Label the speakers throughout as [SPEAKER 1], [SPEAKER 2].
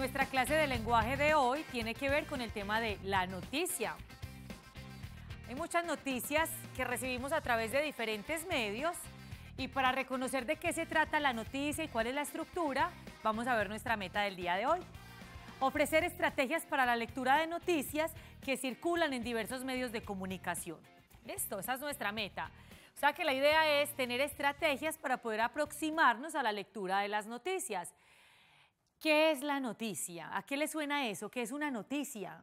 [SPEAKER 1] Nuestra clase de lenguaje de hoy tiene que ver con el tema de la noticia. Hay muchas noticias que recibimos a través de diferentes medios y para reconocer de qué se trata la noticia y cuál es la estructura, vamos a ver nuestra meta del día de hoy. Ofrecer estrategias para la lectura de noticias que circulan en diversos medios de comunicación. Listo, esa es nuestra meta. O sea que la idea es tener estrategias para poder aproximarnos a la lectura de las noticias. ¿Qué es la noticia? ¿A qué le suena eso? ¿Qué es una noticia?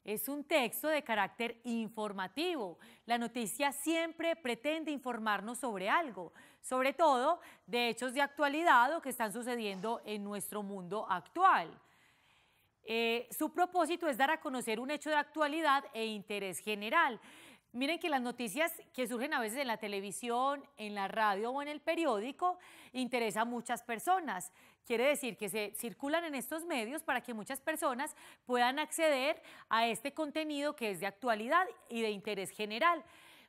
[SPEAKER 1] Es un texto de carácter informativo. La noticia siempre pretende informarnos sobre algo, sobre todo de hechos de actualidad o que están sucediendo en nuestro mundo actual. Su propósito es dar a conocer un hecho de actualidad e interés general. Miren que las noticias que surgen a veces en la televisión, en la radio o en el periódico interesan a muchas personas. Quiere decir que se circulan en estos medios para que muchas personas puedan acceder a este contenido que es de actualidad y de interés general.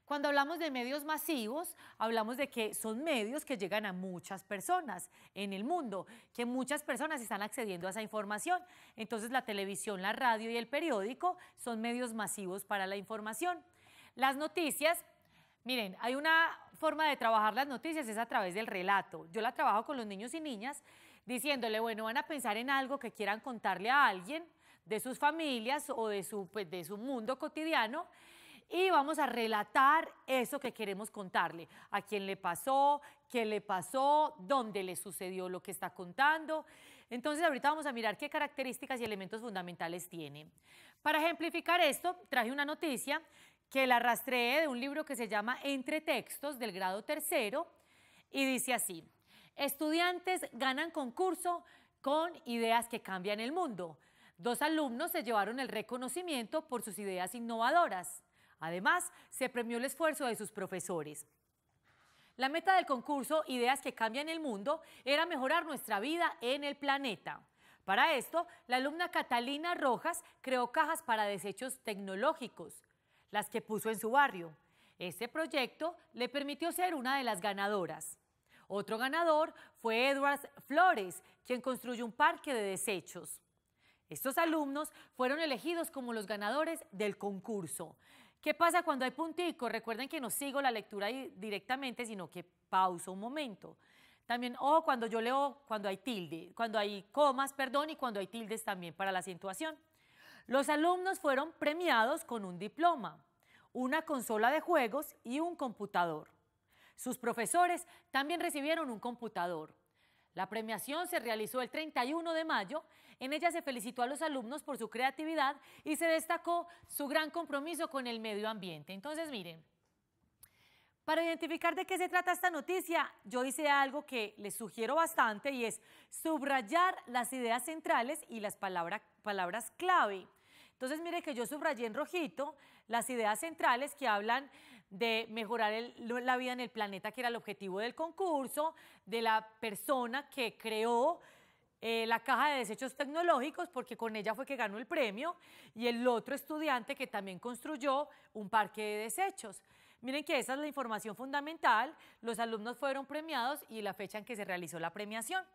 [SPEAKER 1] Cuando hablamos de medios masivos, hablamos de que son medios que llegan a muchas personas en el mundo, que muchas personas están accediendo a esa información. Entonces la televisión, la radio y el periódico son medios masivos para la información. Las noticias, miren, hay una forma de trabajar las noticias, es a través del relato. Yo la trabajo con los niños y niñas diciéndole, bueno, van a pensar en algo que quieran contarle a alguien de sus familias o de su mundo cotidiano y vamos a relatar eso que queremos contarle. A quién le pasó, qué le pasó, dónde le sucedió lo que está contando. Entonces ahorita vamos a mirar qué características y elementos fundamentales tiene. Para ejemplificar esto, traje una noticia que la rastreé de un libro que se llama Entre Textos del grado tercero y dice así: estudiantes ganan concurso con ideas que cambian el mundo. 2 alumnos se llevaron el reconocimiento por sus ideas innovadoras. Además, se premió el esfuerzo de sus profesores. La meta del concurso Ideas que cambian el mundo era mejorar nuestra vida en el planeta. Para esto, la alumna Catalina Rojas creó cajas para desechos tecnológicos, las que puso en su barrio. Este proyecto le permitió ser una de las ganadoras. Otro ganador fue Edward Flores, quien construyó un parque de desechos. Estos alumnos fueron elegidos como los ganadores del concurso. ¿Qué pasa cuando hay punticos? Recuerden que no sigo la lectura directamente, sino que pauso un momento. También, cuando yo leo, cuando hay tilde, cuando hay comas, perdón, y cuando hay tildes también para la acentuación. Los alumnos fueron premiados con un diploma, una consola de juegos y un computador. Sus profesores también recibieron un computador. La premiación se realizó el 31 de mayo. En ella se felicitó a los alumnos por su creatividad y se destacó su gran compromiso con el medio ambiente. Entonces, miren, para identificar de qué se trata esta noticia, yo hice algo que les sugiero bastante y es subrayar las ideas centrales y las palabras clave. Entonces, mire que yo subrayé en rojito las ideas centrales que hablan de mejorar la vida en el planeta, que era el objetivo del concurso, de la persona que creó la caja de desechos tecnológicos, porque con ella fue que ganó el premio, y el otro estudiante que también construyó un parque de desechos. Miren que esa es la información fundamental, los alumnos fueron premiados y la fecha en que se realizó la premiación.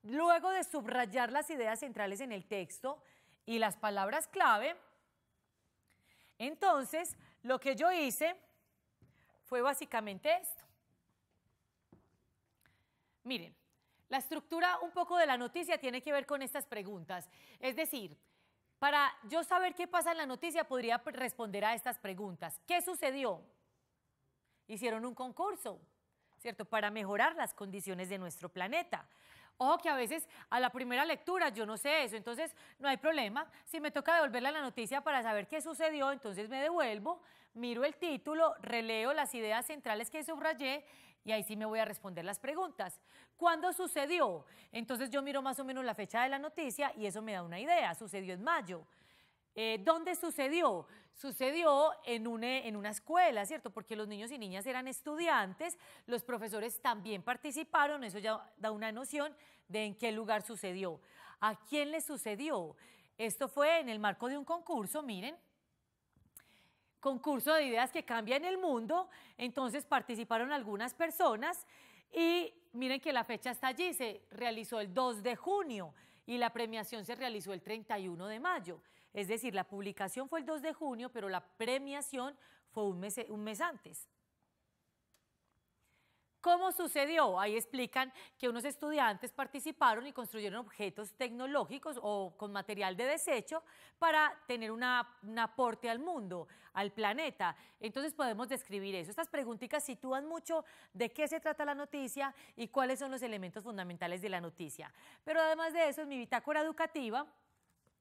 [SPEAKER 1] Luego de subrayar las ideas centrales en el texto y las palabras clave, entonces lo que yo hice fue básicamente esto. Miren, la estructura un poco de la noticia tiene que ver con estas preguntas. Es decir, para yo saber qué pasa en la noticia podría responder a estas preguntas. ¿Qué sucedió? Hicieron un concurso, ¿cierto? Para mejorar las condiciones de nuestro planeta. Ojo que a veces a la primera lectura yo no sé eso, entonces no hay problema. Si me toca devolverle la noticia para saber qué sucedió, entonces me devuelvo, miro el título, releo las ideas centrales que subrayé y ahí sí me voy a responder las preguntas. ¿Cuándo sucedió? Entonces yo miro más o menos la fecha de la noticia y eso me da una idea, sucedió en mayo. ¿Dónde sucedió? Sucedió en una escuela, ¿cierto? Porque los niños y niñas eran estudiantes, los profesores también participaron, eso ya da una noción de en qué lugar sucedió. ¿A quién le sucedió? Esto fue en el marco de un concurso, miren. Concurso de ideas que cambian el mundo, entonces participaron algunas personas y miren que la fecha está allí, se realizó el 2 de junio y la premiación se realizó el 31 de mayo. Es decir, la publicación fue el 2 de junio, pero la premiación fue un mes antes. ¿Cómo sucedió? Ahí explican que unos estudiantes participaron y construyeron objetos tecnológicos o con material de desecho para tener un aporte al mundo, al planeta. Entonces podemos describir eso. Estas preguntitas sitúan mucho de qué se trata la noticia y cuáles son los elementos fundamentales de la noticia. Pero además de eso, en mi bitácora educativa,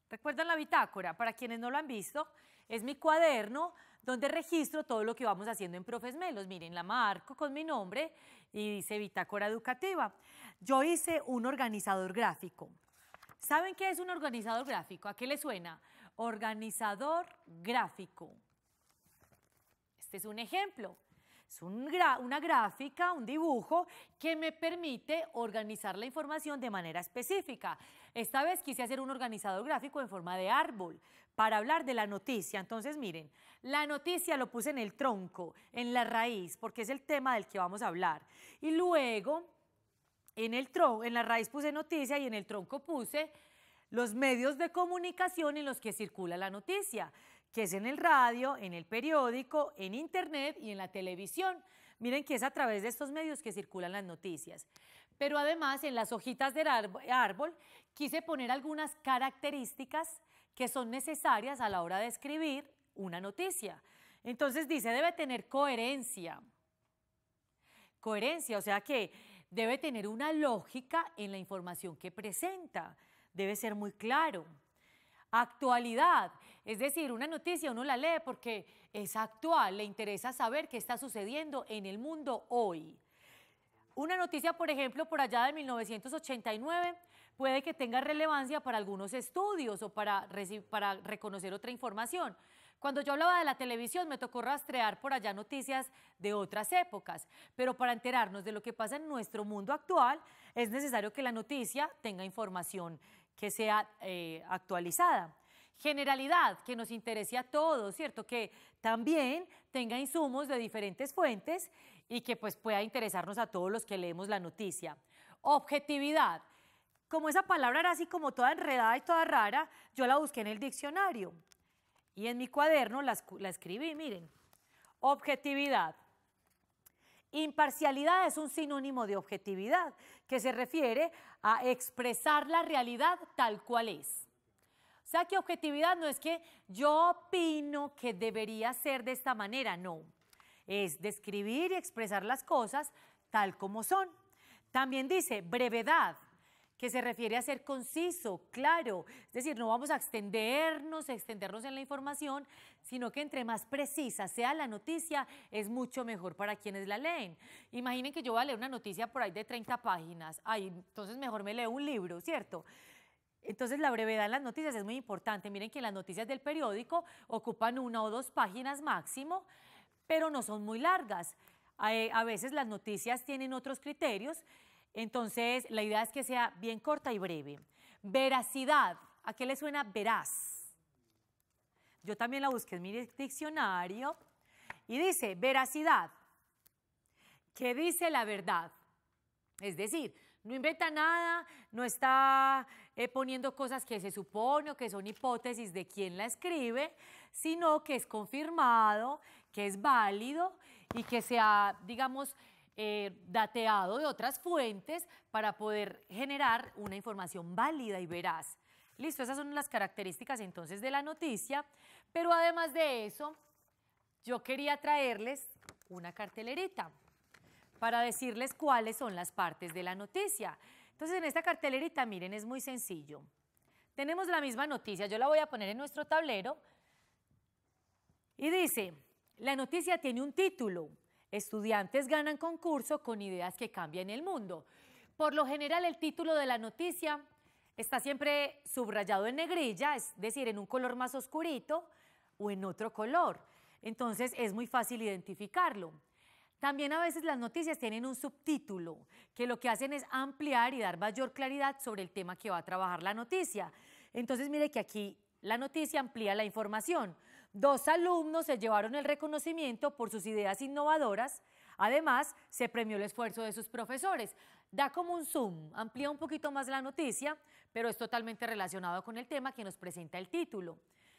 [SPEAKER 1] ¿recuerdan la bitácora? Para quienes no lo han visto, es mi cuaderno donde registro todo lo que vamos haciendo en Profes Melos. Miren, la marco con mi nombre y dice bitácora educativa. Yo hice un organizador gráfico. ¿Saben qué es un organizador gráfico? ¿A qué le suena? Organizador gráfico. Este es un ejemplo. Es una gráfica, un dibujo que me permite organizar la información de manera específica. Esta vez quise hacer un organizador gráfico en forma de árbol para hablar de la noticia. Entonces, miren, la noticia lo puse en el tronco, en la raíz, porque es el tema del que vamos a hablar. Y luego, en la raíz puse noticia y en el tronco puse los medios de comunicación en los que circula la noticia, que es en el radio, en el periódico, en internet y en la televisión. Miren que es a través de estos medios que circulan las noticias. Pero además en las hojitas del árbol quise poner algunas características que son necesarias a la hora de escribir una noticia. Entonces dice, debe tener coherencia. Coherencia, o sea que debe tener una lógica en la información que presenta. Debe ser muy claro. Actualidad, es decir, una noticia uno la lee porque es actual, le interesa saber qué está sucediendo en el mundo hoy. Una noticia, por ejemplo, por allá de 1989, puede que tenga relevancia para algunos estudios o para reconocer otra información. Cuando yo hablaba de la televisión me tocó rastrear por allá noticias de otras épocas, pero para enterarnos de lo que pasa en nuestro mundo actual es necesario que la noticia tenga información que sea actualizada. Generalidad, que nos interese a todos, ¿cierto? Que también tenga insumos de diferentes fuentes y que pues pueda interesarnos a todos los que leemos la noticia. Objetividad. Como esa palabra era así como toda enredada y toda rara, yo la busqué en el diccionario y en mi cuaderno la escribí, miren. Objetividad. Imparcialidad es un sinónimo de objetividad, que se refiere a expresar la realidad tal cual es. O sea que objetividad no es que yo opino que debería ser de esta manera, no. Es describir y expresar las cosas tal como son. También dice brevedad, que se refiere a ser conciso, claro, es decir, no vamos a extendernos en la información, sino que entre más precisa sea la noticia, es mucho mejor para quienes la leen. Imaginen que yo voy a leer una noticia por ahí de 30 páginas, entonces mejor me leo un libro, ¿cierto? Entonces la brevedad en las noticias es muy importante. Miren que las noticias del periódico ocupan 1 o 2 páginas máximo, pero no son muy largas. A veces las noticias tienen otros criterios. Entonces, la idea es que sea bien corta y breve. Veracidad, ¿a qué le suena veraz? Yo también la busqué en mi diccionario y dice veracidad, que dice la verdad. Es decir, no inventa nada, no está poniendo cosas que se supone o que son hipótesis de quién la escribe, sino que es confirmado, que es válido y que se ha, digamos, dateado de otras fuentes para poder generar una información válida y veraz. Listo, esas son las características entonces de la noticia, pero además de eso, yo quería traerles una cartelerita para decirles cuáles son las partes de la noticia. Entonces, en esta cartelerita, miren, es muy sencillo. Tenemos la misma noticia, yo la voy a poner en nuestro tablero y dice, la noticia tiene un título. Estudiantes ganan concurso con ideas que cambian el mundo. Por lo general, el título de la noticia está siempre subrayado en negrilla, es decir, en un color más oscurito o en otro color. Entonces, es muy fácil identificarlo. También a veces las noticias tienen un subtítulo, que lo que hacen es ampliar y dar mayor claridad sobre el tema que va a trabajar la noticia. Entonces, mire que aquí la noticia amplía la información. 2 alumnos se llevaron el reconocimiento por sus ideas innovadoras. Además, se premió el esfuerzo de sus profesores. Da como un zoom, amplía un poquito más la noticia, pero es totalmente relacionado con el tema que nos presenta el título.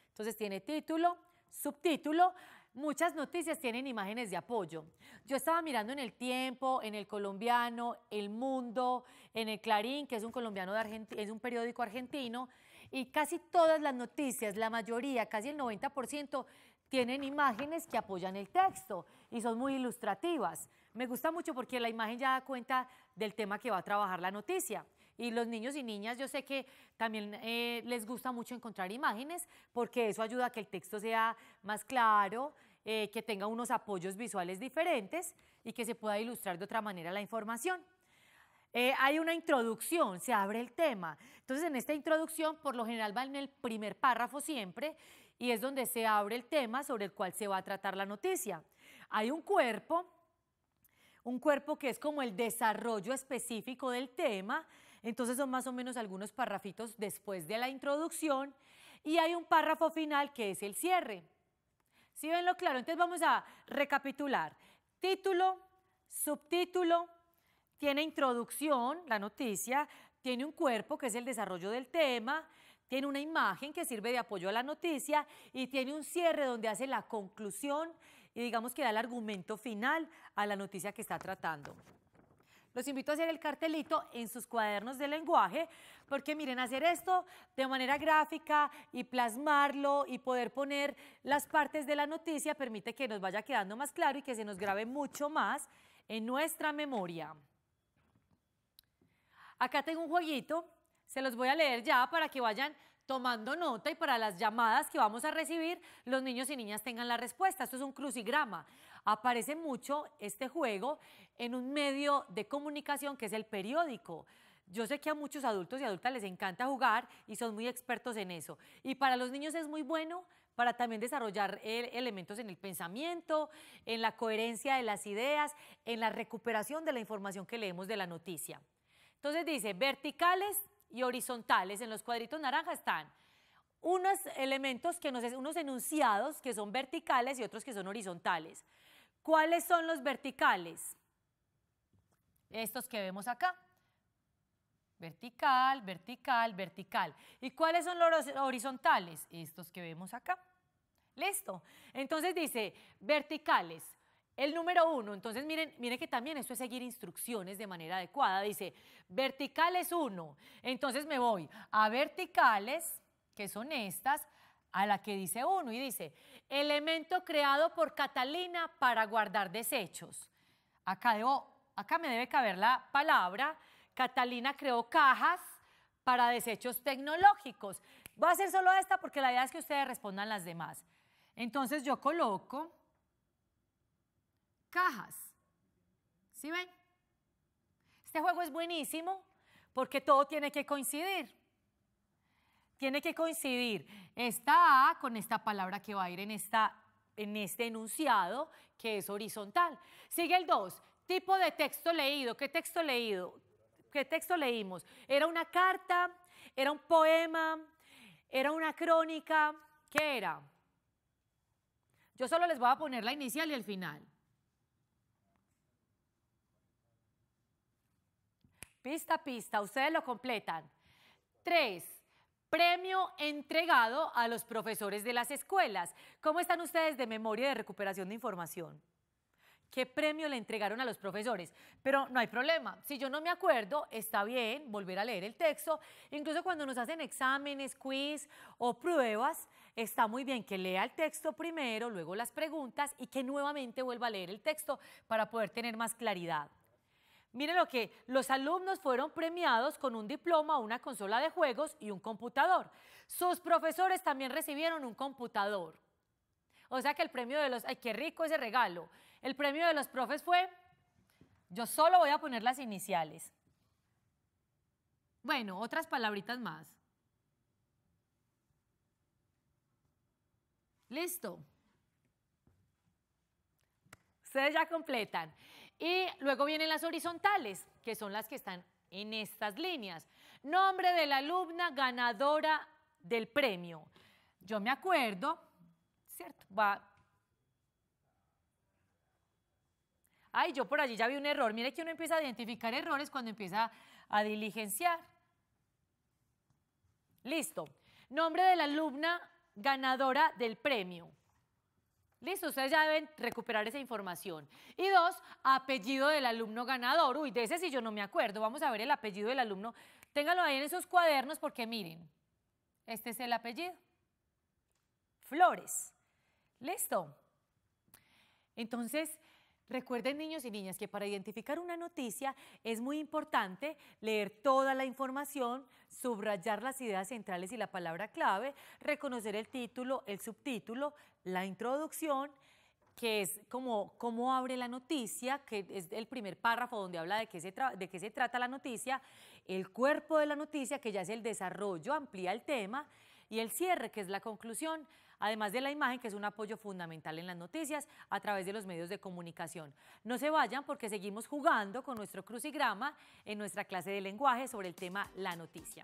[SPEAKER 1] Entonces tiene título, subtítulo, muchas noticias tienen imágenes de apoyo. Yo estaba mirando en El Tiempo, en El Colombiano, El Mundo, en El Clarín, que es un colombiano es un periódico argentino, y casi todas las noticias, la mayoría, casi el 90%, tienen imágenes que apoyan el texto y son muy ilustrativas. Me gusta mucho porque la imagen ya da cuenta del tema que va a trabajar la noticia. Y los niños y niñas, yo sé que también les gusta mucho encontrar imágenes porque eso ayuda a que el texto sea más claro, que tenga unos apoyos visuales diferentes y que se pueda ilustrar de otra manera la información. Hay una introducción, se abre el tema. Entonces, en esta introducción, por lo general va en el primer párrafo siempre y es donde se abre el tema sobre el cual se va a tratar la noticia. Hay un cuerpo que es como el desarrollo específico del tema, entonces son más o menos algunos párrafitos después de la introducción y hay un párrafo final que es el cierre. ¿Sí ven lo claro? Entonces vamos a recapitular. Título, subtítulo, tiene introducción, la noticia, tiene un cuerpo que es el desarrollo del tema, tiene una imagen que sirve de apoyo a la noticia y tiene un cierre donde hace la conclusión y digamos que da el argumento final a la noticia que está tratando. Los invito a hacer el cartelito en sus cuadernos de lenguaje, porque miren, hacer esto de manera gráfica y plasmarlo y poder poner las partes de la noticia permite que nos vaya quedando más claro y que se nos grabe mucho más en nuestra memoria. Acá tengo un jueguito, se los voy a leer ya para que vayan tomando nota y para las llamadas que vamos a recibir, los niños y niñas tengan la respuesta. Esto es un crucigrama. Aparece mucho este juego en un medio de comunicación que es el periódico. Yo sé que a muchos adultos y adultas les encanta jugar y son muy expertos en eso. Y para los niños es muy bueno para también desarrollar elementos en el pensamiento, en la coherencia de las ideas, en la recuperación de la información que leemos de la noticia. Entonces dice, verticales y horizontales. En los cuadritos naranjas están unos elementos, unos enunciados que son verticales y otros que son horizontales. ¿Cuáles son los verticales? Estos que vemos acá. Vertical, vertical, vertical. ¿Y cuáles son los horizontales? Estos que vemos acá. ¿Listo? Entonces dice, verticales. El número 1, entonces miren que también esto es seguir instrucciones de manera adecuada. Dice, verticales 1. Entonces me voy a verticales, que son estas, a la que dice 1 y dice, elemento creado por Catalina para guardar desechos. Acá me debe caber la palabra. Catalina creó cajas para desechos tecnológicos. Voy a hacer solo esta porque la idea es que ustedes respondan las demás. Entonces yo coloco cajas. ¿Sí ven? Este juego es buenísimo porque todo tiene que coincidir. Tiene que coincidir esta A con esta palabra que va a ir en este enunciado que es horizontal. Sigue el 2. Tipo de texto leído. ¿Qué texto leído? ¿Qué texto leímos? ¿Era una carta? ¿Era un poema? ¿Era una crónica? ¿Qué era? Yo solo les voy a poner la inicial y el final. Pista a pista, ustedes lo completan. 3. Premio entregado a los profesores de las escuelas. ¿Cómo están ustedes de memoria de recuperación de información? ¿Qué premio le entregaron a los profesores? Pero no hay problema. Si yo no me acuerdo, está bien volver a leer el texto. Incluso cuando nos hacen exámenes, quiz o pruebas, está muy bien que lea el texto primero, luego las preguntas y que nuevamente vuelva a leer el texto para poder tener más claridad. Miren lo que los alumnos fueron premiados con un diploma, una consola de juegos y un computador. Sus profesores también recibieron un computador. O sea que el premio de los... ¡Ay, qué rico ese regalo! El premio de los profes fue... Yo solo voy a poner las iniciales. Bueno, otras palabritas más. ¿Listo? Ustedes ya completan. Y luego vienen las horizontales, que son las que están en estas líneas. Nombre de la alumna ganadora del premio. Yo me acuerdo, ¿cierto? Ay, yo por allí ya vi un error. Mire que uno empieza a identificar errores cuando empieza a diligenciar. Listo. Nombre de la alumna ganadora del premio. Listo, ustedes ya deben recuperar esa información. Y 2, apellido del alumno ganador. Uy, de ese sí yo no me acuerdo. Vamos a ver el apellido del alumno. Ténganlo ahí en esos cuadernos porque miren, este es el apellido. Flores. Listo. Entonces, recuerden, niños y niñas, que para identificar una noticia es muy importante leer toda la información, subrayar las ideas centrales y la palabra clave, reconocer el título, el subtítulo, la introducción, que es como cómo abre la noticia, que es el primer párrafo donde habla de qué se trata la noticia, el cuerpo de la noticia, que ya es el desarrollo, amplía el tema, y el cierre, que es la conclusión, además de la imagen, que es un apoyo fundamental en las noticias a través de los medios de comunicación. No se vayan porque seguimos jugando con nuestro crucigrama en nuestra clase de lenguaje sobre el tema la noticia.